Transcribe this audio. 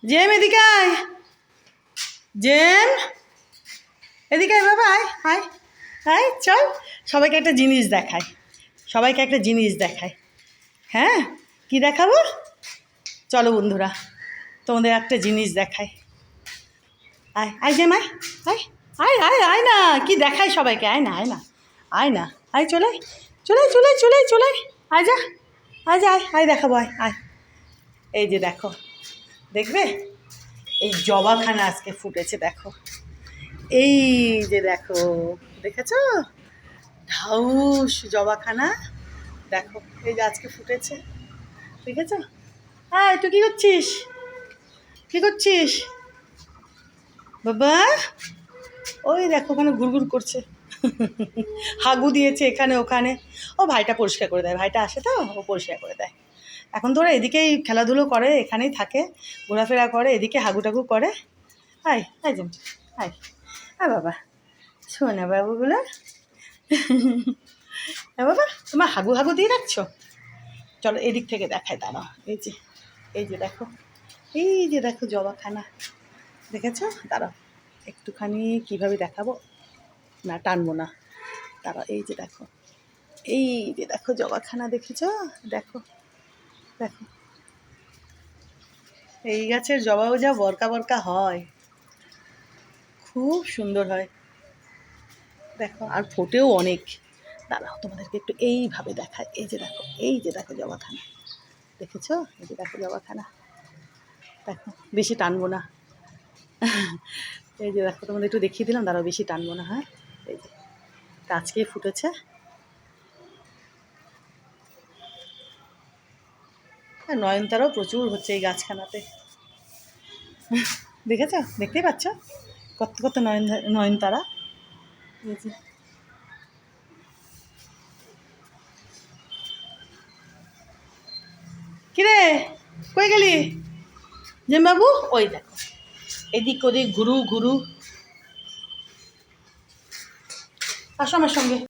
জেম এদিকে আয়, জেম এদিকে আয় বাবা, আয় আয় আয়, চল সবাইকে একটা জিনিস দেখায়, সবাইকে একটা জিনিস দেখায়। হ্যাঁ, কি দেখাবো? চলো বন্ধুরা, তোমাদের একটা জিনিস দেখায়। আয় আয় জেম, আয় আয় আয় আয় আয় না, কি দেখায় সবাইকে, আয় না আয় না আয় না, আয় চলে চলে চলে চলে চলে, আয় যা আয় যা, আয় আয় দেখাবো, আয় আয়। এই যে দেখো, দেখবে এই জবাখানা আজকে ফুটেছে, দেখো এই যে দেখো, দেখেছ ঢাউস জবাখানা, দেখো এই যে আজকে ফুটেছে, ঠিক আছে? হ্যাঁ, তুই কী করছিস, কী করছিস বাবা? ওই দেখো ওখানে ঘুরঘুর করছে, হাগু দিয়েছে এখানে ওখানে। ও ভাইটা পরিষ্কার করে দেয়, ভাইটা আসে তো, ও পরিষ্কার করে দেয়। এখন তো ওরা এদিকেই খেলাধুলো করে, এখানেই থাকে, ঘোরাফেরা করে, এদিকে হাগু টাগু করে। আয় আয় যেন, আয় আয় বাবা, শোনা বাবুগুলো। হ্যাঁ বাবা, তোমার হাগু হাগু দিয়ে রাখছো? চলো এদিক থেকে দেখায়, দাঁড়াও, এই যে এই যে দেখো, এই যে দেখো জবাখানা, দেখেছো? দাঁড়াও একটুখানি কীভাবে দেখাবো, না টানবো না, দাঁড়াও, এই যে দেখো, এই যে দেখো জবাখানা, দেখেছ? দেখো দেখো, এই গাছের জবাও যা বরকা বরকা হয়, খুব সুন্দর হয়, দেখো, আর ফোটেও অনেক। দাঁড়াও তোমাদেরকে একটু এইভাবে দেখায়, এই যে দেখো, এই যে দেখো জবাখানা, দেখেছো? এই যে দেখো জবাখানা, দেখো বেশি টানবো না, এই যে দেখো তোমাদের একটু দেখিয়ে দিলাম, দাঁড়াও বেশি টানবো না। হ্যাঁ, এই যে আজকেই ফুটেছে, আর নয়নতারাও প্রচুর হচ্ছে এই গাছখানাতে, দেখেছ? দেখতেই পাচ্ছ কত কত নয়নতারা, এই যে কিরে কই গেলি জেম বাবু? ওই দেখো এদিক ওদিক ঘুরু ঘুরু, আসো আমার সঙ্গে।